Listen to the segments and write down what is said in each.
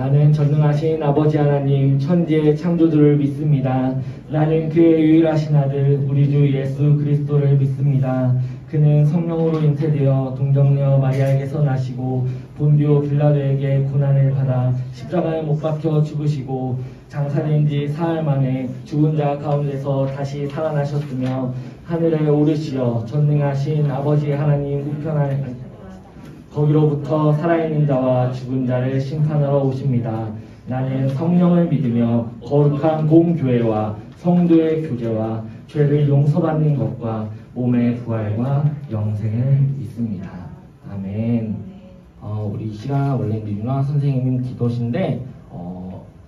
나는 전능하신 아버지 하나님 천지의 창조주를 믿습니다. 나는 그의 유일하신 아들 우리 주 예수 그리스도를 믿습니다. 그는 성령으로 잉태되어 동정녀 마리아에게서 나시고 본디오 빌라도에게 고난을 받아 십자가에 못 박혀 죽으시고 장사된 지 사흘 만에 죽은 자 가운데서 다시 살아나셨으며 하늘에 오르시어 전능하신 아버지 하나님 우편에 거기로부터 살아있는 자와 죽은 자를 심판하러 오십니다. 나는 성령을 믿으며 거룩한 공교회와 성도의 교제와 죄를 용서받는 것과 몸의 부활과 영생을 믿습니다. 아멘. 우리 이 시간 원래 윤아 선생님 기도신데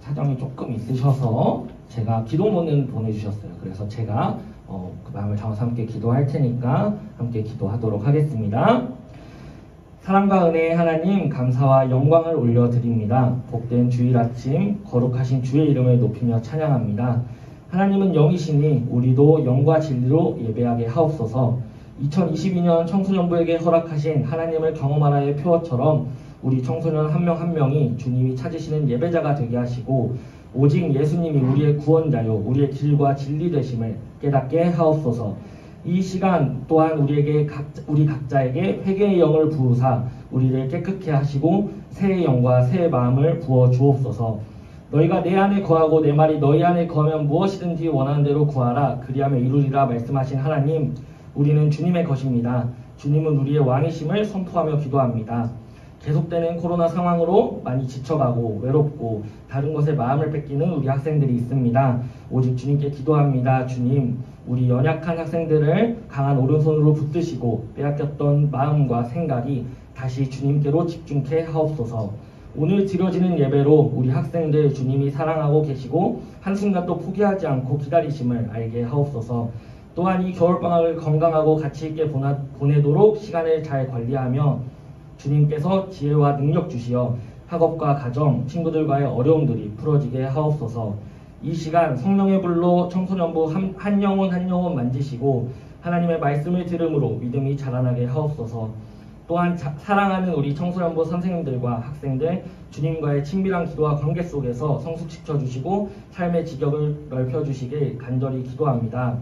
사정이 조금 있으셔서 제가 기도문을 보내주셨어요. 그래서 제가 그 마음을 담아서 함께 기도할 테니까 함께 기도하도록 하겠습니다. 사랑과 은혜의 하나님 감사와 영광을 올려드립니다. 복된 주일 아침 거룩하신 주의 이름을 높이며 찬양합니다. 하나님은 영이시니 우리도 영과 진리로 예배하게 하옵소서. 2022년 청소년부에게 허락하신 하나님을 경험하라의 표어처럼 우리 청소년 한 명 한 명이 주님이 찾으시는 예배자가 되게 하시고 오직 예수님이 우리의 구원자요 우리의 길과 진리 되심을 깨닫게 하옵소서. 이 시간 또한 우리 각자에게 회개의 영을 부으사 우리를 깨끗게 하시고 새의 영과 새의 마음을 부어 주옵소서. 너희가 내 안에 거하고 내 말이 너희 안에 거하면 무엇이든지 원하는 대로 구하라 그리하면 이루리라 말씀하신 하나님, 우리는 주님의 것입니다. 주님은 우리의 왕이심을 선포하며 기도합니다. 계속되는 코로나 상황으로 많이 지쳐가고 외롭고 다른 것에 마음을 뺏기는 우리 학생들이 있습니다. 오직 주님께 기도합니다. 주님, 우리 연약한 학생들을 강한 오른손으로 붙드시고 빼앗겼던 마음과 생각이 다시 주님께로 집중케 하옵소서. 오늘 드려지는 예배로 우리 학생들 주님이 사랑하고 계시고 한순간도 포기하지 않고 기다리심을 알게 하옵소서. 또한 이 겨울방학을 건강하고 가치있게 보내도록 시간을 잘 관리하며 주님께서 지혜와 능력 주시어 학업과 가정, 친구들과의 어려움들이 풀어지게 하옵소서. 이 시간 성령의 불로 청소년부 한 영혼 한 영혼 만지시고 하나님의 말씀을 들음으로 믿음이 자라나게 하옵소서. 또한 사랑하는 우리 청소년부 선생님들과 학생들 주님과의 친밀한 기도와 관계 속에서 성숙시켜 주시고 삶의 지경을 넓혀주시길 간절히 기도합니다.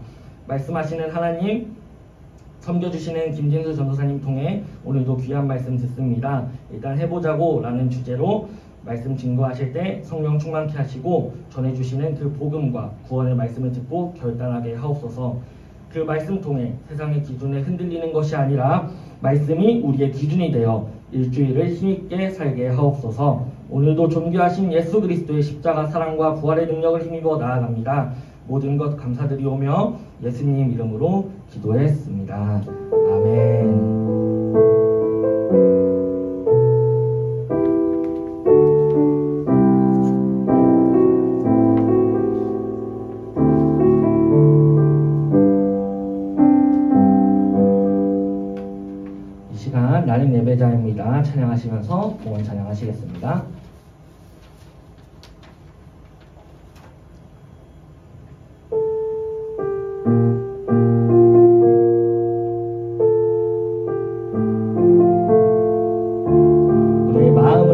말씀하시는 하나님, 섬겨주시는 김진수 전도사님 통해 오늘도 귀한 말씀 듣습니다. 일단 해보자고 라는 주제로 말씀 증거하실 때 성령 충만케 하시고 전해주시는 그 복음과 구원의 말씀을 듣고 결단하게 하옵소서. 그 말씀 통해 세상의 기준에 흔들리는 것이 아니라 말씀이 우리의 기준이 되어 일주일을 힘있게 살게 하옵소서. 오늘도 존귀하신 예수 그리스도의 십자가 사랑과 부활의 능력을 힘입어 나아갑니다. 모든 것 감사드리오며 예수님 이름으로 기도했습니다. 아멘. 이 시간 나는 예배자입니다. 찬양하시면서 봉헌 찬양하시겠습니다. 예배하는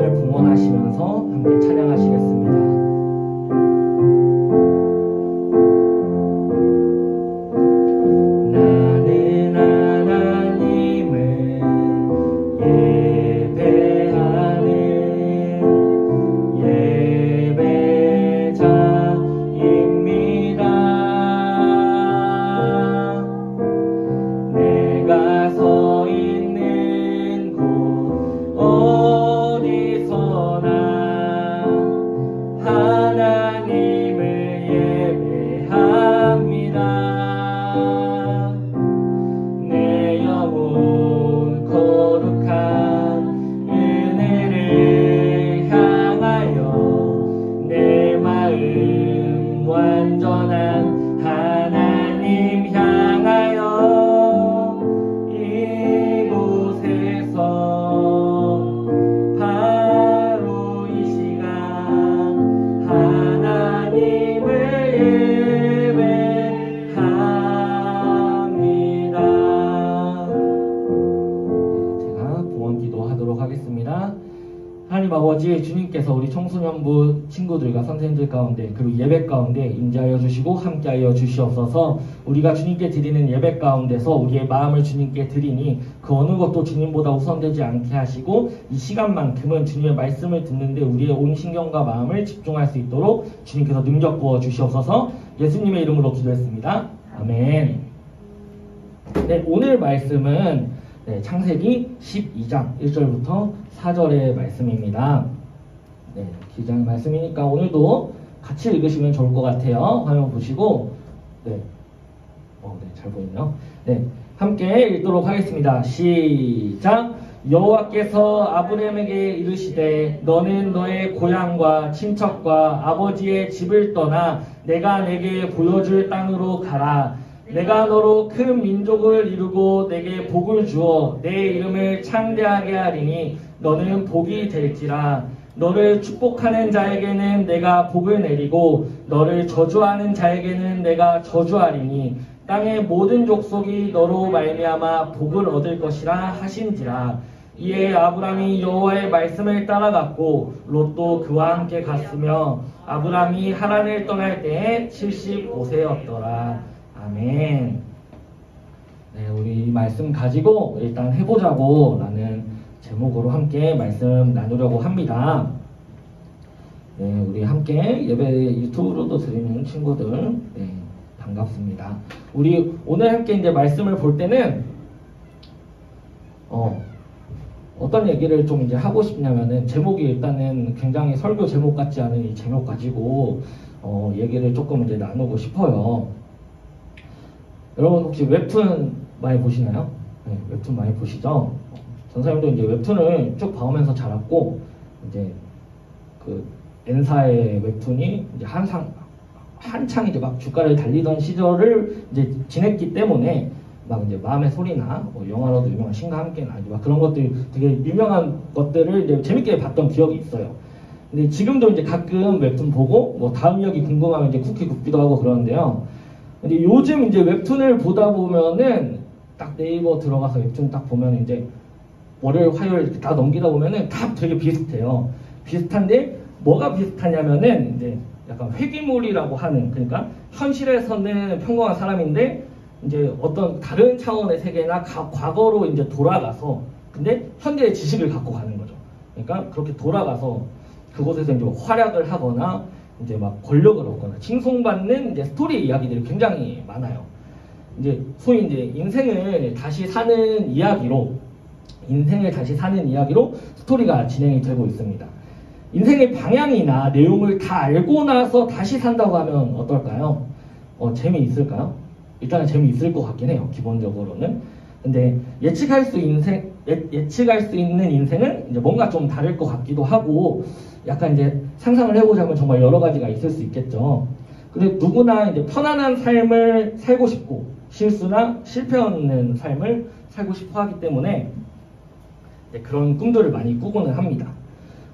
하나님 아버지, 주님께서 우리 청소년부 친구들과 선생님들 가운데 그리고 예배 가운데 임재하여 주시고 함께하여 주시옵소서. 우리가 주님께 드리는 예배 가운데서 우리의 마음을 주님께 드리니 그 어느 것도 주님보다 우선되지 않게 하시고 이 시간만큼은 주님의 말씀을 듣는데 우리의 온 신경과 마음을 집중할 수 있도록 주님께서 능력 부어 주시옵소서. 예수님의 이름으로 기도했습니다. 아멘. 네, 오늘 말씀은 창세기 12장 1절부터 4절의 말씀입니다. 네, 기장 말씀이니까 오늘도 같이 읽으시면 좋을 것 같아요. 화면 보시고, 네, 잘 보이네요. 네, 함께 읽도록 하겠습니다. 시작. 여호와께서 아브라함에게 이르시되 너는 너의 고향과 친척과 아버지의 집을 떠나 내가 내게 보여줄 땅으로 가라. 내가 너로 큰 민족을 이루고 내게 복을 주어 내 이름을 창대하게 하리니 너는 복이 될지라. 너를 축복하는 자에게는 내가 복을 내리고 너를 저주하는 자에게는 내가 저주하리니 땅의 모든 족속이 너로 말미암아 복을 얻을 것이라 하신지라. 이에 아브람이 여호와의 말씀을 따라갔고 롯도 그와 함께 갔으며 아브람이 하란을 떠날 때에 75세였더라. 아멘. 네, 우리 이 말씀 가지고 일단 해보자고 라는 제목으로 함께 말씀 나누려고 합니다. 네, 우리 함께 예배 유튜브로도 드리는 친구들, 네, 반갑습니다. 우리 오늘 함께 이제 말씀을 볼 때는, 어떤 얘기를 좀 이제 하고 싶냐면은, 제목이 일단은 굉장히 설교 제목 같지 않은 이 제목 가지고, 얘기를 조금 이제 나누고 싶어요. 여러분 혹시 웹툰 많이 보시나요? 네, 웹툰 많이 보시죠? 전사님도 이제 웹툰을 쭉 봐오면서 자랐고, 이제 그 N사의 웹툰이 이제 한창 이제 막 주가를 달리던 시절을 이제 지냈기 때문에 막 이제 마음의 소리나 뭐 영화로도 유명한 신과 함께나 막 그런 것들 되게 유명한 것들을 이제 재밌게 봤던 기억이 있어요. 근데 지금도 이제 가끔 웹툰 보고 뭐 다음 이야기 궁금하면 이제 쿠키 굽기도 하고 그러는데요. 근데 요즘 이제 웹툰을 보다 보면은 딱 네이버 들어가서 웹툰 딱 보면 이제 월요일, 화요일 이렇게 다 넘기다 보면은 다 되게 비슷해요. 비슷한데 뭐가 비슷하냐면은 이제 약간 회귀물이라고 하는, 그러니까 현실에서는 평범한 사람인데 이제 어떤 다른 차원의 세계나 과거로 이제 돌아가서 근데 현대의 지식을 갖고 가는 거죠. 그러니까 그렇게 돌아가서 그곳에서 이제 활약을 하거나 이제 막 권력을 얻거나 칭송받는 이제 스토리 이야기들이 굉장히 많아요. 이제 소위 이제 인생을 다시 사는 이야기로 스토리가 진행이 되고 있습니다. 인생의 방향이나 내용을 다 알고 나서 다시 산다고 하면 어떨까요? 재미있을까요? 일단은 재미있을 것 같긴 해요, 기본적으로는. 근데 예측할 수 있는 인생은 이제 뭔가 좀 다를 것 같기도 하고, 약간 이제 상상을 해보자면 정말 여러 가지가 있을 수 있겠죠. 근데 누구나 이제 편안한 삶을 살고 싶고, 실수나 실패 없는 삶을 살고 싶어 하기 때문에 그런 꿈들을 많이 꾸고는 합니다.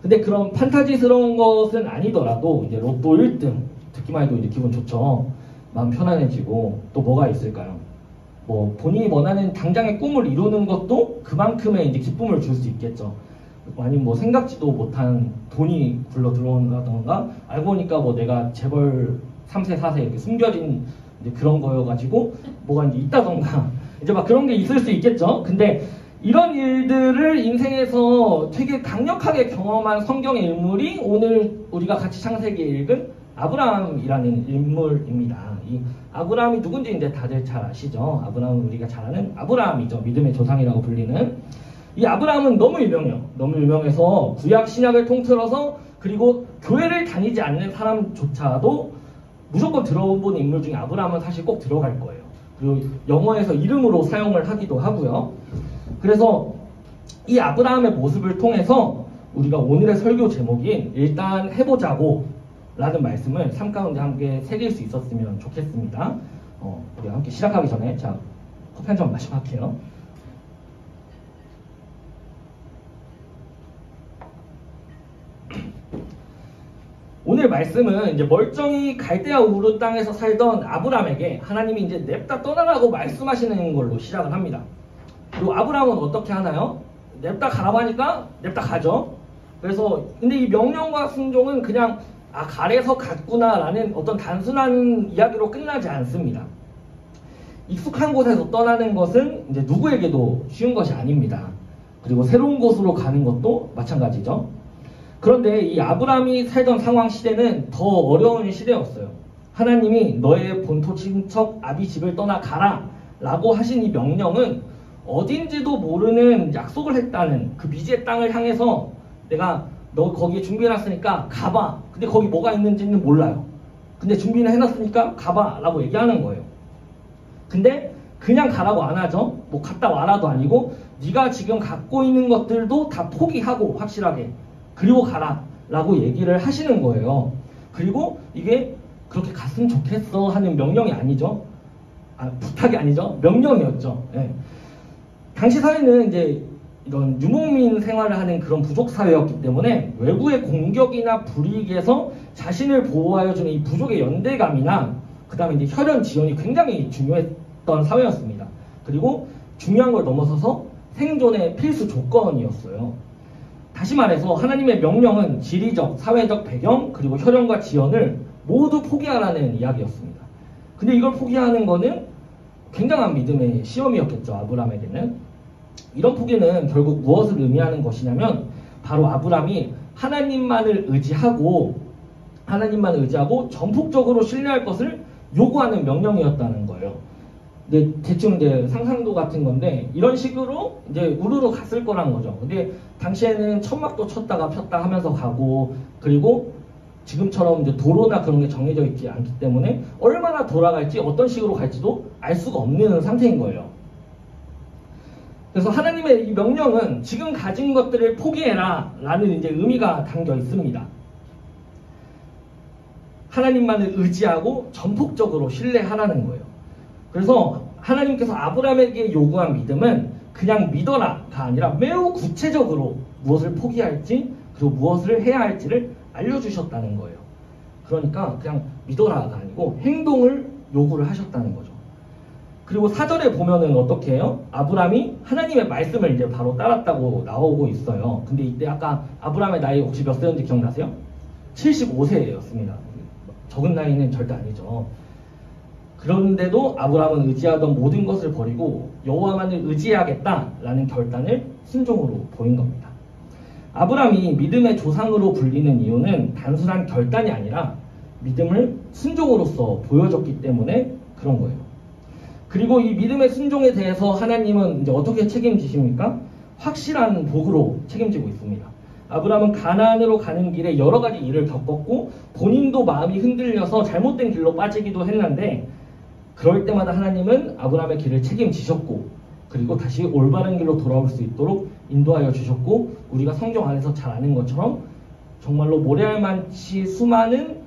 근데 그런 판타지스러운 것은 아니더라도 이제 로또 1등 듣기만 해도 이제 기분 좋죠. 마음 편안해지고, 또 뭐가 있을까요? 뭐 본인이 원하는 당장의 꿈을 이루는 것도 그만큼의 이제 기쁨을 줄 수 있겠죠. 아니면 뭐 생각지도 못한 돈이 굴러 들어온다던가, 알고 보니까 뭐 내가 재벌 3세 4세 이렇게 숨겨진 이제 그런 거여가지고 뭐가 이제 있다던가 이제 막 그런 게 있을 수 있겠죠. 근데 이런 일들을 인생에서 되게 강력하게 경험한 성경의 인물이 오늘 우리가 같이 창세기에 읽은 아브라함이라는 인물입니다. 이 아브라함이 누군지 이제 다들 잘 아시죠? 아브라함은 우리가 잘 아는 아브라함이죠. 믿음의 조상이라고 불리는. 이 아브라함은 너무 유명해요. 너무 유명해서 구약 신약을 통틀어서, 그리고 교회를 다니지 않는 사람조차도 무조건 들어본 인물 중에 아브라함은 사실 꼭 들어갈 거예요. 그리고 영어에서 이름으로 사용을 하기도 하고요. 그래서 이 아브라함의 모습을 통해서 우리가 오늘의 설교 제목인 일단 해보자고 라는 말씀을 삶 가운데 함께 새길 수 있었으면 좋겠습니다. 우리 함께 시작하기 전에 자, 커피 한 잔 마시고 할게요. 오늘 말씀은 이제 멀쩡히 갈대아 우르 땅에서 살던 아브람에게 하나님이 이제 냅다 떠나라고 말씀하시는 걸로 시작을 합니다. 그리고 아브람은 어떻게 하나요? 냅다 가라고 하니까 냅다 가죠. 그래서 근데 이 명령과 순종은 그냥 가래서 갔구나라는 어떤 단순한 이야기로 끝나지 않습니다. 익숙한 곳에서 떠나는 것은 이제 누구에게도 쉬운 것이 아닙니다. 그리고 새로운 곳으로 가는 것도 마찬가지죠. 그런데 이 아브라함이 살던 상황 시대는 더 어려운 시대였어요. 하나님이 너의 본토 친척 아비 집을 떠나 가라 라고 하신 이 명령은 어딘지도 모르는 약속을 했다는 그 미지의 땅을 향해서 내가 너 거기에 준비해놨으니까 가봐. 근데 거기 뭐가 있는지는 몰라요. 근데 준비는 해놨으니까 가봐 라고 얘기하는 거예요. 근데 그냥 가라고 안 하죠. 뭐 갔다 와라도 아니고 네가 지금 갖고 있는 것들도 다 포기하고 확실하게 그리고 가라 라고 얘기를 하시는 거예요. 그리고 이게 그렇게 갔으면 좋겠어 하는 명령이 아니죠. 부탁이 아니죠. 명령이었죠. 네. 당시 사회는 이제 이런 유목민 생활을 하는 그런 부족 사회였기 때문에 외부의 공격이나 불이익에서 자신을 보호하여 주는 이 부족의 연대감이나 그 다음에 이제 혈연 지원이 굉장히 중요했던 사회였습니다. 그리고 중요한 걸 넘어서서 생존의 필수 조건이었어요. 다시 말해서 하나님의 명령은 지리적, 사회적 배경, 그리고 혈연과 지연을 모두 포기하라는 이야기였습니다. 근데 이걸 포기하는 거는 굉장한 믿음의 시험이었겠죠, 아브라함에게는. 이런 포기는 결국 무엇을 의미하는 것이냐면 바로 아브라함이 하나님만을 의지하고 전폭적으로 신뢰할 것을 요구하는 명령이었다는 거예요. 근데 대충 이제 상상도 같은 건데 이런 식으로 이제 우르르 갔을 거란 거죠. 근데 당시에는 천막도 쳤다가 폈다 하면서 가고 그리고 지금처럼 이제 도로나 그런 게 정해져 있지 않기 때문에 얼마나 돌아갈지 어떤 식으로 갈지도 알 수가 없는 상태인 거예요. 그래서 하나님의 이 명령은 지금 가진 것들을 포기해라 라는 이제 의미가 담겨 있습니다. 하나님만을 의지하고 전폭적으로 신뢰하라는 거예요. 그래서 하나님께서 아브라함에게 요구한 믿음은 그냥 믿어라가 아니라 매우 구체적으로 무엇을 포기할지 그리고 무엇을 해야 할지를 알려주셨다는 거예요. 그러니까 그냥 믿어라가 아니고 행동을 요구를 하셨다는 거죠. 그리고 4절에 보면은 어떻게 해요? 아브라함이 하나님의 말씀을 이제 바로 따랐다고 나오고 있어요. 근데 이때 아까 아브라함의 나이 혹시 몇 세였는지 기억나세요? 75세였습니다. 적은 나이는 절대 아니죠. 그런데도 아브라함은 의지하던 모든 것을 버리고 여호와만을 의지해야겠다라는 결단을 순종으로 보인 겁니다. 아브라함이 믿음의 조상으로 불리는 이유는 단순한 결단이 아니라 믿음을 순종으로서 보여줬기 때문에 그런 거예요. 그리고 이 믿음의 순종에 대해서 하나님은 이제 어떻게 책임지십니까? 확실한 복으로 책임지고 있습니다. 아브라함은 가나안으로 가는 길에 여러 가지 일을 겪었고 본인도 마음이 흔들려서 잘못된 길로 빠지기도 했는데 그럴 때마다 하나님은 아브라함의 길을 책임지셨고 그리고 다시 올바른 길로 돌아올 수 있도록 인도하여 주셨고 우리가 성경 안에서 잘 아는 것처럼 정말로 모래알만치 수많은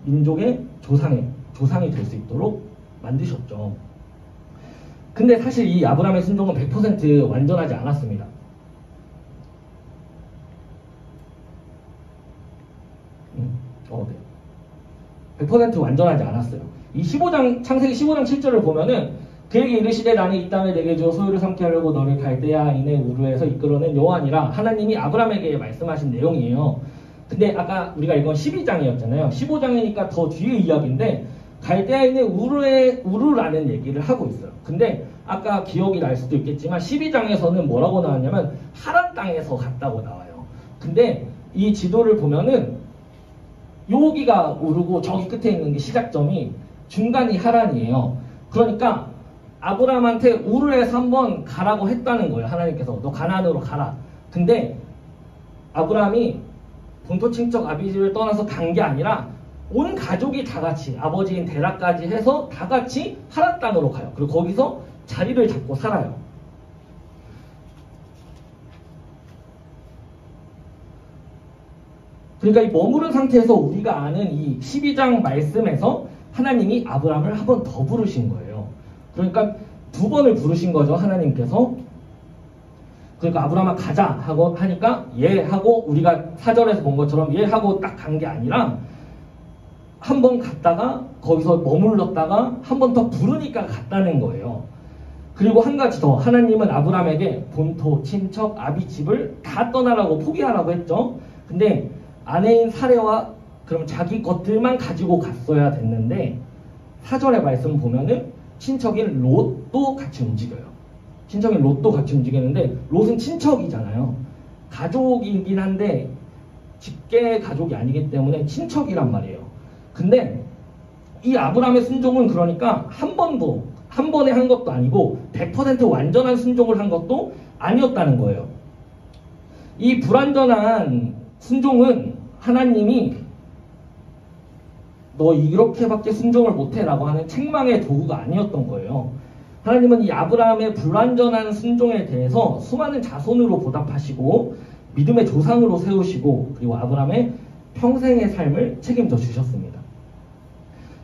민족의 조상이 될 수 있도록 만드셨죠. 근데 사실 이 아브라함의 순종은 100% 완전하지 않았습니다. 네. 100% 완전하지 않았어요. 이 창세기 15장 7절을 보면은 그에게 이르시되 나는 이 땅을 내게 주어 소유를 삼게 하려고 너를 갈대아인의 우르에서 이끌어낸 여호와니라 하나님이 아브라함에게 말씀하신 내용이에요. 근데 아까 우리가 이건 12장이었잖아요. 15장이니까 더 뒤의 이야기인데 갈대아인의 우르라는 얘기를 하고 있어요. 근데 아까 기억이 날 수도 있겠지만 12장에서는 뭐라고 나왔냐면 하란 땅에서 갔다고 나와요. 근데 이 지도를 보면은 여기가 우르고 저기 끝에 있는 게 시작점이 중간이 하란이에요. 그러니까 아브라함한테 우르에서 한번 가라고 했다는 거예요. 하나님께서 너 가나안으로 가라. 근데 아브라함이 본토 친척 아비집을 떠나서 간 게 아니라 온 가족이 다 같이 아버지인 데라까지 해서 다 같이 하란 땅으로 가요. 그리고 거기서 자리를 잡고 살아요. 그러니까 이 머무른 상태에서 우리가 아는 이 12장 말씀에서 하나님이 아브라함을 한 번 더 부르신 거예요. 그러니까 두 번을 부르신 거죠, 하나님께서. 그러니까 아브라함아 가자 하고 하니까 예 하고 우리가 4절에서 본 것처럼 예 하고 딱 간 게 아니라 한 번 갔다가 거기서 머물렀다가 한 번 더 부르니까 갔다는 거예요. 그리고 한 가지 더, 하나님은 아브라함에게 본토, 친척, 아비 집을 다 떠나라고 포기하라고 했죠. 근데 아내인 사레와 그럼 자기 것들만 가지고 갔어야 됐는데 4절의 말씀 보면은 친척인 롯도 같이 움직여요. 친척인 롯도 같이 움직이는데 롯은 친척이잖아요. 가족이긴 한데 직계 가족이 아니기 때문에 친척이란 말이에요. 근데 이 아브라함의 순종은 그러니까 한 번에 한 것도 아니고 100% 완전한 순종을 한 것도 아니었다는 거예요. 이 불완전한 순종은 하나님이 너 이렇게밖에 순종을 못해 라고 하는 책망의 도구가 아니었던 거예요. 하나님은 이 아브라함의 불완전한 순종에 대해서 수많은 자손으로 보답하시고 믿음의 조상으로 세우시고 그리고 아브라함의 평생의 삶을 책임져 주셨습니다.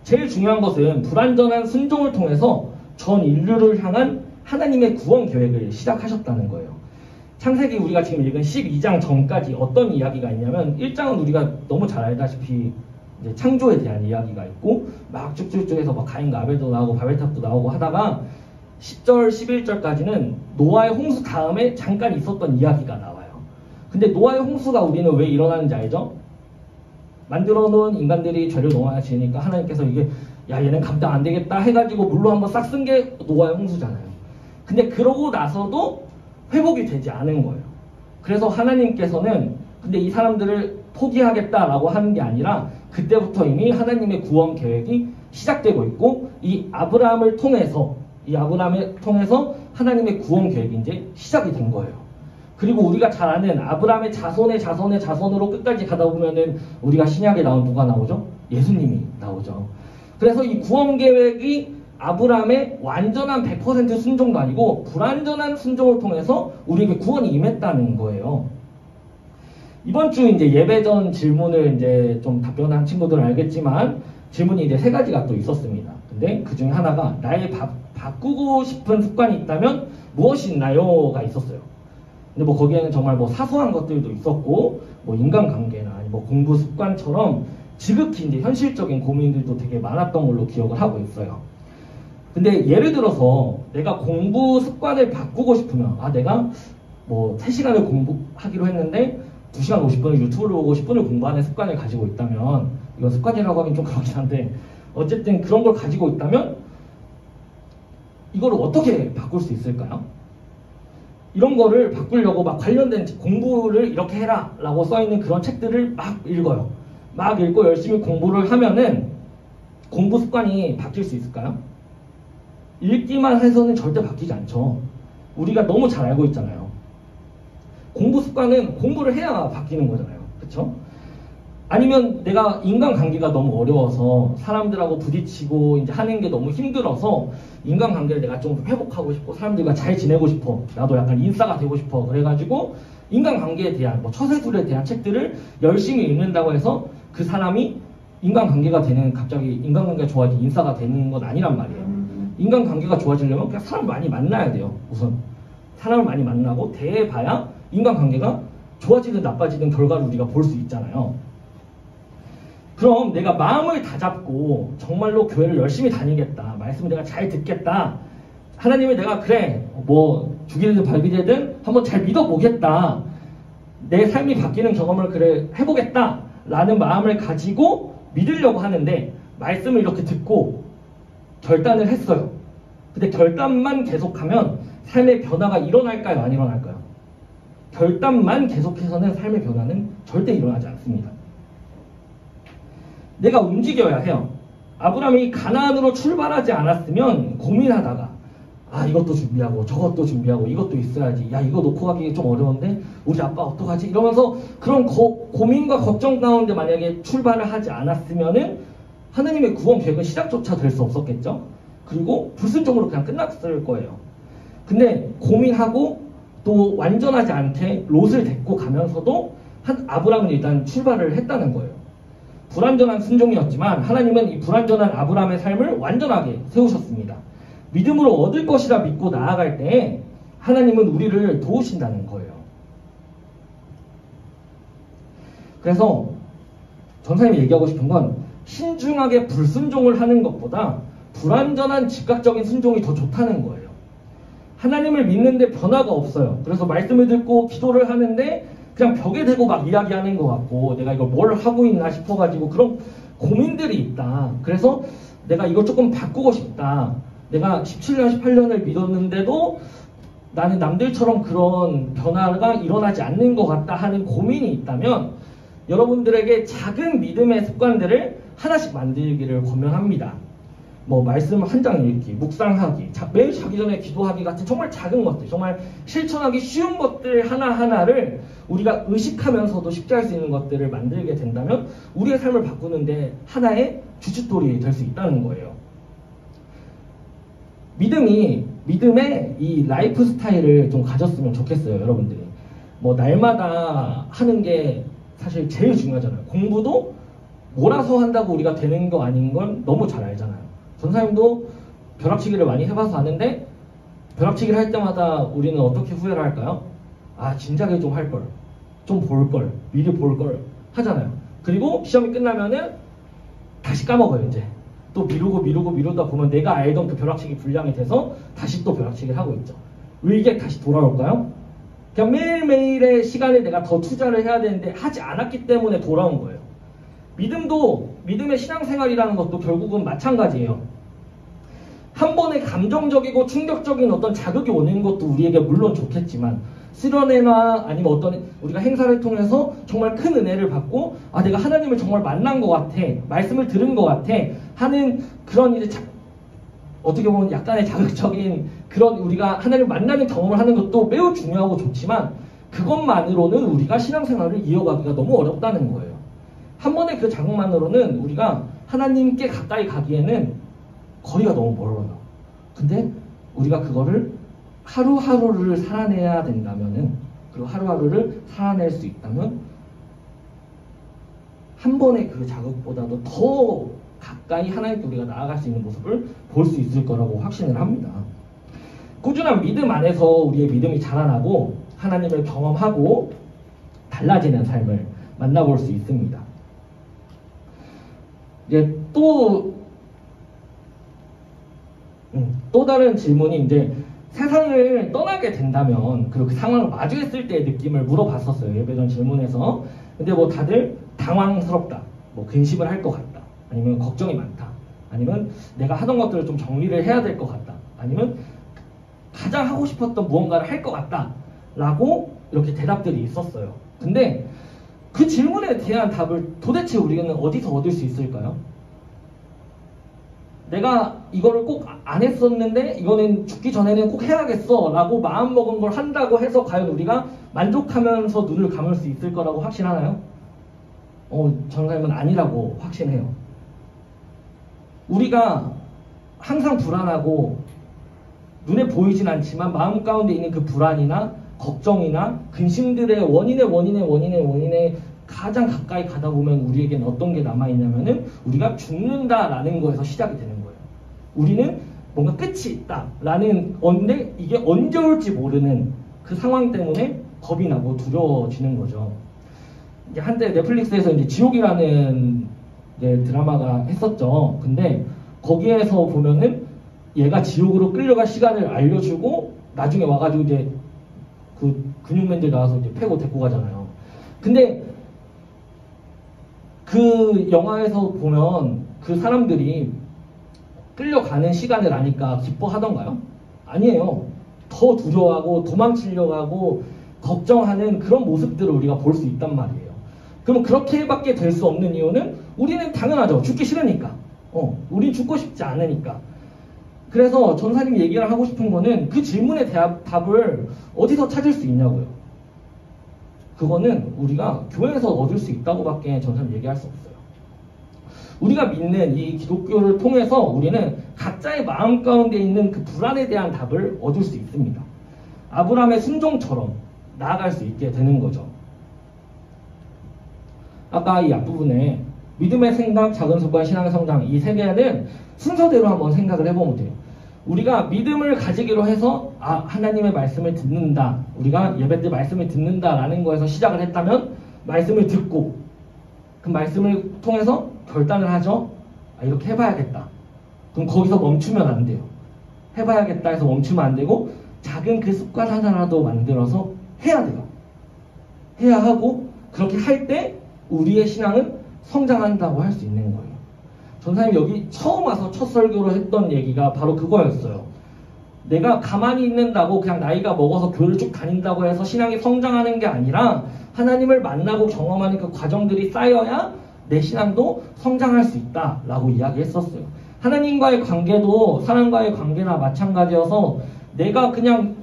제일 중요한 것은 불완전한 순종을 통해서 전 인류를 향한 하나님의 구원 계획을 시작하셨다는 거예요. 창세기 우리가 지금 읽은 12장 전까지 어떤 이야기가 있냐면 1장은 우리가 너무 잘 알다시피 이제 창조에 대한 이야기가 있고 막 쭉쭉쭉 해서 막 가인과 아벨도 나오고 바벨탑도 나오고 하다가 10절, 11절까지는 노아의 홍수 다음에 잠깐 있었던 이야기가 나와요. 근데 노아의 홍수가 우리는 왜 일어나는지 알죠? 만들어 놓은 인간들이 죄를 너무 많이 지으니까 하나님께서 이게 야 얘는 감당 안 되겠다 해가지고 물로 한번 싹 쓴 게 노아의 홍수잖아요. 근데 그러고 나서도 회복이 되지 않은 거예요. 그래서 하나님께서는 근데 이 사람들을 포기하겠다라고 하는 게 아니라 그때부터 이미 하나님의 구원 계획이 시작되고 있고 이 아브라함을 통해서 하나님의 구원 계획이 이제 시작이 된 거예요. 그리고 우리가 잘 아는 아브라함의 자손의 자손으로 끝까지 가다 보면은 우리가 신약에 나온 누가 나오죠? 예수님이 나오죠. 그래서 이 구원 계획이 아브라함의 완전한 100% 순종도 아니고 불완전한 순종을 통해서 우리에게 구원이 임했다는 거예요. 이번 주 이제 예배 전 질문을 이제 좀 답변한 친구들은 알겠지만 질문이 이제 3가지가 또 있었습니다. 근데 그 중에 하나가 나의 바꾸고 싶은 습관이 있다면 무엇이 있나요?가 있었어요. 근데 뭐 거기에는 정말 뭐 사소한 것들도 있었고 뭐 인간관계나 아니 뭐 공부 습관처럼 지극히 이제 현실적인 고민들도 되게 많았던 걸로 기억을 하고 있어요. 근데 예를 들어서 내가 공부 습관을 바꾸고 싶으면 내가 뭐 3시간을 공부하기로 했는데 2시간 50분을 유튜브를 보고 10분을 공부하는 습관을 가지고 있다면 이건 습관이라고 하긴 좀 그렇긴 한데 어쨌든 그런 걸 가지고 있다면 이거를 어떻게 바꿀 수 있을까요? 이런 거를 바꾸려고 막 관련된 공부를 이렇게 해라 라고 써있는 그런 책들을 막 읽어요. 막 읽고 열심히 공부를 하면은 공부 습관이 바뀔 수 있을까요? 읽기만 해서는 절대 바뀌지 않죠. 우리가 너무 잘 알고 있잖아요. 공부 습관은 공부를 해야 바뀌는 거잖아요. 그쵸? 아니면 내가 인간관계가 너무 어려워서 사람들하고 부딪히고 이제 하는 게 너무 힘들어서 인간관계를 내가 좀 회복하고 싶고 사람들과 잘 지내고 싶어. 나도 약간 인싸가 되고 싶어. 그래가지고 인간관계에 대한 뭐 처세술에 대한 책들을 열심히 읽는다고 해서 그 사람이 인간관계가 되는 갑자기 인간관계가 좋아지고 인싸가 되는 건 아니란 말이에요. 인간관계가 좋아지려면 그냥 사람을 많이 만나야 돼요. 우선 사람을 많이 만나고 대해봐야 인간관계가 좋아지든 나빠지든 결과를 우리가 볼 수 있잖아요. 그럼 내가 마음을 다잡고 정말로 교회를 열심히 다니겠다. 말씀을 내가 잘 듣겠다. 하나님을 내가 그래 뭐 죽이든 발비되든 한번 잘 믿어보겠다. 내 삶이 바뀌는 경험을 그래 해보겠다 라는 마음을 가지고 믿으려고 하는데 말씀을 이렇게 듣고 결단을 했어요. 근데 결단만 계속하면 삶의 변화가 일어날까요? 안 일어날까요? 결단만 계속해서는 삶의 변화는 절대 일어나지 않습니다. 내가 움직여야 해요. 아브라함이 가나안으로 출발하지 않았으면 고민하다가 이것도 준비하고 저것도 준비하고 이것도 있어야지. 야 이거 놓고 가기 좀 어려운데 우리 아빠 어떡하지? 이러면서 그런 고민과 걱정 가운데 만약에 출발을 하지 않았으면은 하나님의 구원 계획은 시작조차 될 수 없었겠죠. 그리고 불순종으로 그냥 끝났을 거예요. 근데 고민하고 또 완전하지 않게 롯을 데리고 가면서도 아브라함은 일단 출발을 했다는 거예요. 불완전한 순종이었지만 하나님은 이 불완전한 아브라함의 삶을 완전하게 세우셨습니다. 믿음으로 얻을 것이라 믿고 나아갈 때 하나님은 우리를 도우신다는 거예요. 그래서 전사님이 얘기하고 싶은 건 신중하게 불순종을 하는 것보다 불완전한 즉각적인 순종이 더 좋다는 거예요. 하나님을 믿는데 변화가 없어요. 그래서 말씀을 듣고 기도를 하는데 그냥 벽에 대고 막 이야기하는 것 같고 내가 이걸 뭘 하고 있나 싶어가지고 그런 고민들이 있다. 그래서 내가 이걸 조금 바꾸고 싶다. 내가 17년, 18년을 믿었는데도 나는 남들처럼 그런 변화가 일어나지 않는 것 같다 하는 고민이 있다면 여러분들에게 작은 믿음의 습관들을 하나씩 만들기를 권면합니다. 뭐 말씀 한 장 읽기, 묵상하기, 매일 자기 전에 기도하기 같은 정말 작은 것들, 정말 실천하기 쉬운 것들 하나하나를 우리가 의식하면서도 쉽게 할 수 있는 것들을 만들게 된다면 우리의 삶을 바꾸는데 하나의 주춧돌이 될 수 있다는 거예요. 믿음의 이 라이프 스타일을 좀 가졌으면 좋겠어요, 여러분들이. 뭐 날마다 하는 게 사실 제일 중요하잖아요. 공부도 몰아서 한다고 우리가 되는 거 아닌 건 너무 잘 알잖아요. 전사님도 벼락치기를 많이 해봐서 아는데 벼락치기를 할 때마다 우리는 어떻게 후회를 할까요? 아, 진작에 좀 할 걸, 좀 볼 걸, 미리 볼 걸 하잖아요. 그리고 시험이 끝나면은 다시 까먹어요. 이제 또 미루다 보면 내가 알던 그 벼락치기 분량이 돼서 다시 또 벼락치기를 하고 있죠. 왜 이게 다시 돌아올까요? 그냥 매일매일의 시간을 내가 더 투자를 해야 되는데 하지 않았기 때문에 돌아온 거예요. 믿음의 신앙생활이라는 것도 결국은 마찬가지예요. 한 번에 감정적이고 충격적인 어떤 자극이 오는 것도 우리에게 물론 좋겠지만 수련회나 아니면 어떤 우리가 행사를 통해서 정말 큰 은혜를 받고 아 내가 하나님을 정말 만난 것 같아, 말씀을 들은 것 같아 하는 그런 이제 어떻게 보면 약간의 자극적인 그런 우리가 하나님을 만나는 경험을 하는 것도 매우 중요하고 좋지만 그것만으로는 우리가 신앙생활을 이어가기가 너무 어렵다는 거예요. 한 번의 그 자극만으로는 우리가 하나님께 가까이 가기에는 거리가 너무 멀어요. 근데 우리가 그거를 하루하루를 살아내야 된다면은, 그리고 하루하루를 살아낼 수 있다면 한 번의 그 자극보다도 더 가까이 하나님께 우리가 나아갈 수 있는 모습을 볼 수 있을 거라고 확신을 합니다. 꾸준한 믿음 안에서 우리의 믿음이 자라나고 하나님을 경험하고 달라지는 삶을 만나볼 수 있습니다. 이제 또 다른 질문이 이제 세상을 떠나게 된다면 그리고 그 상황을 마주했을 때의 느낌을 물어봤었어요. 예배전 질문에서. 근데 뭐 다들 당황스럽다, 뭐 근심을 할 것 같다, 아니면 걱정이 많다, 아니면 내가 하던 것들을 좀 정리를 해야 될 것 같다, 아니면 가장 하고 싶었던 무언가를 할 것 같다 라고 이렇게 대답들이 있었어요. 근데 그 질문에 대한 답을 도대체 우리는 어디서 얻을 수 있을까요? 내가 이거를 꼭 안 했었는데 이거는 죽기 전에는 꼭 해야겠어 라고 마음먹은 걸 한다고 해서 과연 우리가 만족하면서 눈을 감을 수 있을 거라고 확신하나요? 전사님은 아니라고 확신해요. 우리가 항상 불안하고 눈에 보이진 않지만 마음 가운데 있는 그 불안이나 걱정이나 근심들의 원인에 가장 가까이 가다 보면 우리에겐 어떤 게 남아있냐면은 우리가 죽는다라는 거에서 시작이 되는 거예요. 우리는 뭔가 끝이 있다라는 건데 이게 언제 올지 모르는 그 상황 때문에 겁이 나고 두려워지는 거죠. 이제 한때 넷플릭스에서 이제 지옥이라는 이제 드라마가 했었죠. 근데 거기에서 보면은 얘가 지옥으로 끌려갈 시간을 알려주고 나중에 와가지고 이제 그 근육맨들 나와서 이제 패고 데리고 가잖아요. 근데 그 영화에서 보면 그 사람들이 끌려가는 시간을 아니까 기뻐하던가요? 아니에요. 더 두려워하고 도망치려고 하고 걱정하는 그런 모습들을 우리가 볼 수 있단 말이에요. 그럼 그렇게밖에 될 수 없는 이유는 우리는 당연하죠. 죽기 싫으니까. 우린 죽고 싶지 않으니까. 그래서 전사님이 얘기를 하고 싶은 거는 그 질문에 대한 답을 어디서 찾을 수 있냐고요. 그거는 우리가 교회에서 얻을 수 있다고밖에 전사님 얘기할 수 없어요. 우리가 믿는 이 기독교를 통해서 우리는 각자의 마음 가운데 있는 그 불안에 대한 답을 얻을 수 있습니다. 아브라함의 순종처럼 나아갈 수 있게 되는 거죠. 아까 이 앞부분에 믿음의 생각, 작은 습관, 신앙의 성장 이 세 개는 순서대로 한번 생각을 해보면 돼요. 우리가 믿음을 가지기로 해서 하나님의 말씀을 듣는다, 우리가 예배 때 말씀을 듣는다라는 거에서 시작을 했다면 말씀을 듣고 그 말씀을 통해서 결단을 하죠. 이렇게 해봐야겠다. 그럼 거기서 멈추면 안 돼요. 해봐야겠다 해서 멈추면 안 되고 작은 그 습관 하나라도 만들어서 해야 돼요. 해야 하고 그렇게 할 때 우리의 신앙은 성장한다고 할 수 있는 거예요. 전사님 여기 처음 와서 첫 설교로 했던 얘기가 바로 그거였어요. 내가 가만히 있는다고 그냥 나이가 먹어서 교회를 쭉 다닌다고 해서 신앙이 성장하는 게 아니라 하나님을 만나고 경험하는 그 과정들이 쌓여야 내 신앙도 성장할 수 있다라고 이야기했었어요. 하나님과의 관계도 사람과의 관계나 마찬가지여서 내가 그냥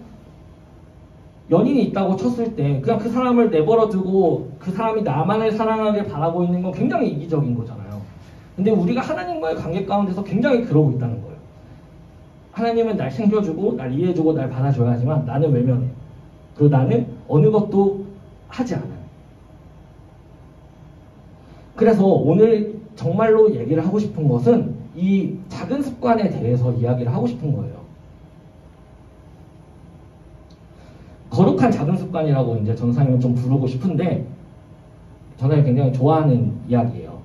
연인이 있다고 쳤을 때 그냥 그 사람을 내버려 두고 그 사람이 나만을 사랑하길 바라고 있는 건 굉장히 이기적인 거잖아요. 근데 우리가 하나님과의 관계 가운데서 굉장히 그러고 있다는 거예요. 하나님은 날 챙겨주고 날 이해해주고 날 받아줘야 하지만 나는 외면해. 그리고 나는 어느 것도 하지 않아요. 그래서 오늘 정말로 얘기를 하고 싶은 것은 이 작은 습관에 대해서 이야기를 하고 싶은 거예요. 거룩한 작은 습관이라고 이제 전사님은 좀 부르고 싶은데 전사님이 굉장히 좋아하는 이야기예요.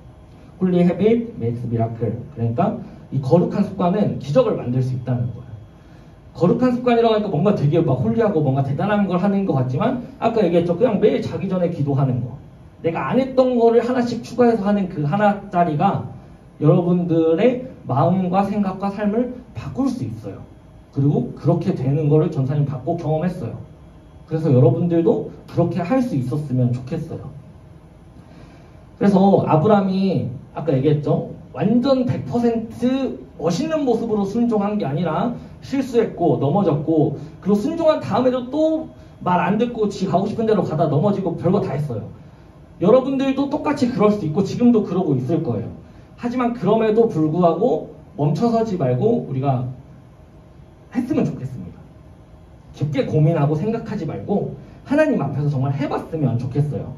Holy habit makes miracle. 그러니까 이 거룩한 습관은 기적을 만들 수 있다는 거예요. 거룩한 습관이라고 하니까 뭔가 되게 막 홀리하고 뭔가 대단한 걸 하는 것 같지만 아까 얘기했죠. 그냥 매일 자기 전에 기도하는 거. 내가 안 했던 거를 하나씩 추가해서 하는 그 하나짜리가 여러분들의 마음과 생각과 삶을 바꿀 수 있어요. 그리고 그렇게 되는 거를 전사님 받고 경험했어요. 그래서 여러분들도 그렇게 할 수 있었으면 좋겠어요. 그래서 아브라함이 아까 얘기했죠. 완전 100% 멋있는 모습으로 순종한 게 아니라 실수했고 넘어졌고 그리고 순종한 다음에도 또 말 안 듣고 지 가고 싶은 대로 가다 넘어지고 별거 다 했어요. 여러분들도 똑같이 그럴 수 있고 지금도 그러고 있을 거예요. 하지만 그럼에도 불구하고 멈춰서지 말고 우리가 했으면 좋겠습니다. 깊게 고민하고 생각하지 말고 하나님 앞에서 정말 해봤으면 좋겠어요.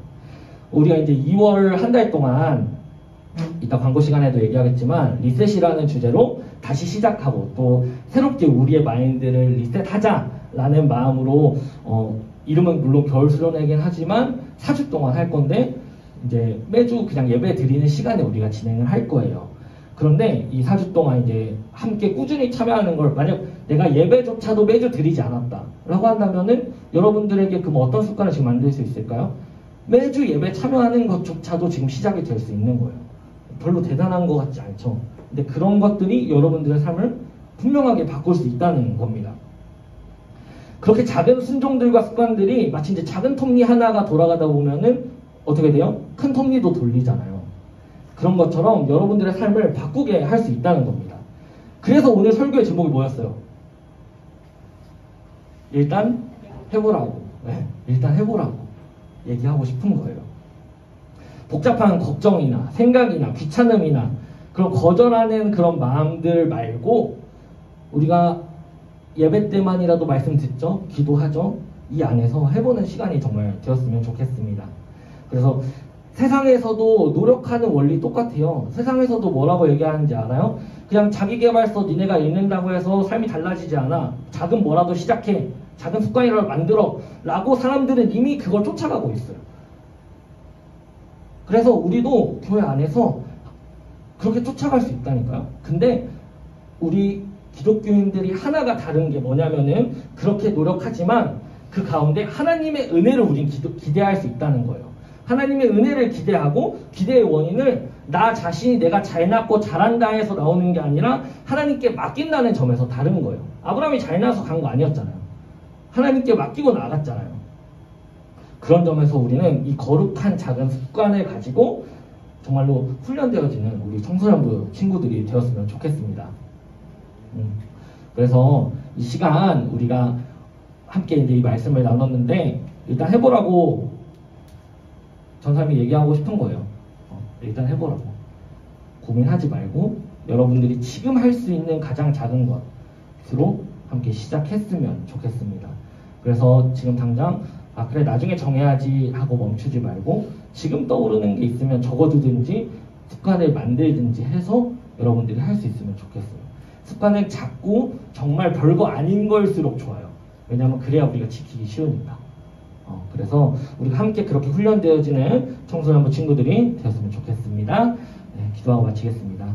우리가 이제 2월 한 달 동안 이따 광고 시간에도 얘기하겠지만 리셋이라는 주제로 다시 시작하고 또 새롭게 우리의 마인드를 리셋하자라는 마음으로 이름은 물론 겨울 수련회긴 하지만 4주 동안 할 건데 이제 매주 그냥 예배 드리는 시간에 우리가 진행을 할 거예요. 그런데 이 4주 동안 이제 함께 꾸준히 참여하는 걸 만약 내가 예배조차도 매주 드리지 않았다라고 한다면은 여러분들에게 그럼 어떤 습관을 지금 만들 수 있을까요? 매주 예배 참여하는 것조차도 지금 시작이 될 수 있는 거예요. 별로 대단한 것 같지 않죠? 근데 그런 것들이 여러분들의 삶을 분명하게 바꿀 수 있다는 겁니다. 그렇게 작은 순종들과 습관들이 마치 이제 작은 톱니 하나가 돌아가다 보면은 어떻게 돼요? 큰 톱니도 돌리잖아요. 그런 것처럼 여러분들의 삶을 바꾸게 할 수 있다는 겁니다. 그래서 오늘 설교의 제목이 뭐였어요? 일단 해보라고. 네, 일단 해보라고 얘기하고 싶은 거예요. 복잡한 걱정이나 생각이나 귀찮음이나 그런 거절하는 그런 마음들 말고 우리가 예배 때만이라도 말씀 듣죠? 기도하죠? 이 안에서 해보는 시간이 정말 되었으면 좋겠습니다. 그래서 세상에서도 노력하는 원리 똑같아요. 세상에서도 뭐라고 얘기하는지 알아요? 그냥 자기계발서 니네가 읽는다고 해서 삶이 달라지지 않아. 작은 뭐라도 시작해. 작은 습관이라도 만들어. 라고 사람들은 이미 그걸 쫓아가고 있어요. 그래서 우리도 교회 안에서 그렇게 쫓아갈 수 있다니까요. 근데 우리 기독교인들이 하나가 다른 게 뭐냐면은 그렇게 노력하지만 그 가운데 하나님의 은혜를 우린 기대할 수 있다는 거예요. 하나님의 은혜를 기대하고 기대의 원인을 나 자신이 내가 잘났고 잘한다 해서 나오는 게 아니라 하나님께 맡긴다는 점에서 다른 거예요. 아브라함이 잘나서 간 거 아니었잖아요. 하나님께 맡기고 나갔잖아요. 그런 점에서 우리는 이 거룩한 작은 습관을 가지고 정말로 훈련되어지는 우리 청소년부 친구들이 되었으면 좋겠습니다. 그래서 이 시간 우리가 함께 이제 이 말씀을 나눴는데 일단 해보라고 전사님이 얘기하고 싶은 거예요. 일단 해보라고. 고민하지 말고 여러분들이 지금 할 수 있는 가장 작은 것으로 함께 시작했으면 좋겠습니다. 그래서 지금 당장 그래 나중에 정해야지 하고 멈추지 말고 지금 떠오르는 게 있으면 적어두든지 습관을 만들든지 해서 여러분들이 할 수 있으면 좋겠어요. 습관을 잡고 정말 별거 아닌 걸수록 좋아요. 왜냐하면 그래야 우리가 지키기 쉬우니까. 그래서 우리가 함께 그렇게 훈련되어지는 청소년부 친구들이 되었으면 좋겠습니다. 네, 기도하고 마치겠습니다.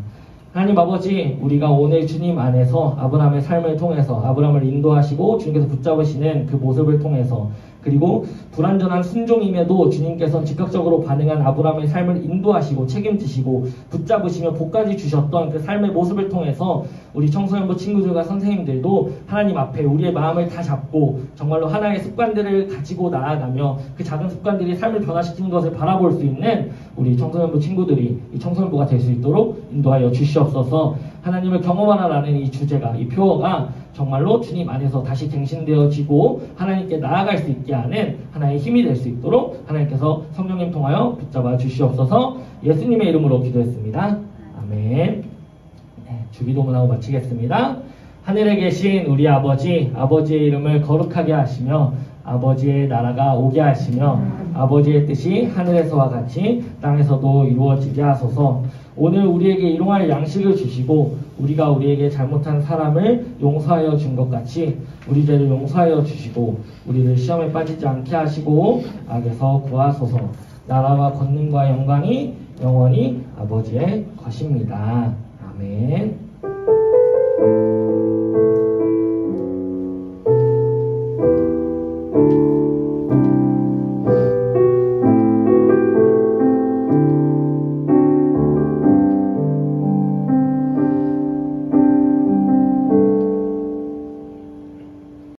하나님 아버지, 우리가 오늘 주님 안에서 아브라함의 삶을 통해서 아브라함을 인도하시고 주님께서 붙잡으시는 그 모습을 통해서, 그리고 불완전한 순종임에도 주님께서는 즉각적으로 반응한 아브라함의 삶을 인도하시고 책임지시고 붙잡으시며 복까지 주셨던 그 삶의 모습을 통해서 우리 청소년부 친구들과 선생님들도 하나님 앞에 우리의 마음을 다 잡고 정말로 하나의 습관들을 가지고 나아가며 그 작은 습관들이 삶을 변화시키는 것을 바라볼 수 있는 우리 청소년부 친구들이 이 청소년부가 될 수 있도록 인도하여 주시옵소서. 하나님을 경험하라라는 이 주제가, 이 표어가 정말로 주님 안에서 다시 갱신되어지고 하나님께 나아갈 수 있게 하는 하나의 힘이 될 수 있도록 하나님께서 성령님 통하여 붙잡아 주시옵소서. 예수님의 이름으로 기도했습니다. 아멘. 네, 주기도문하고 마치겠습니다. 하늘에 계신 우리 아버지, 아버지의 이름을 거룩하게 하시며 아버지의 나라가 오게 하시며 아버지의 뜻이 하늘에서와 같이 땅에서도 이루어지게 하소서. 오늘 우리에게 일용할 양식을 주시고 우리가 우리에게 잘못한 사람을 용서하여 준 것 같이 우리 죄를 용서하여 주시고 우리를 시험에 빠지지 않게 하시고 악에서 구하소서. 나라와 권능과 영광이 영원히 아버지의 것입니다. 아멘.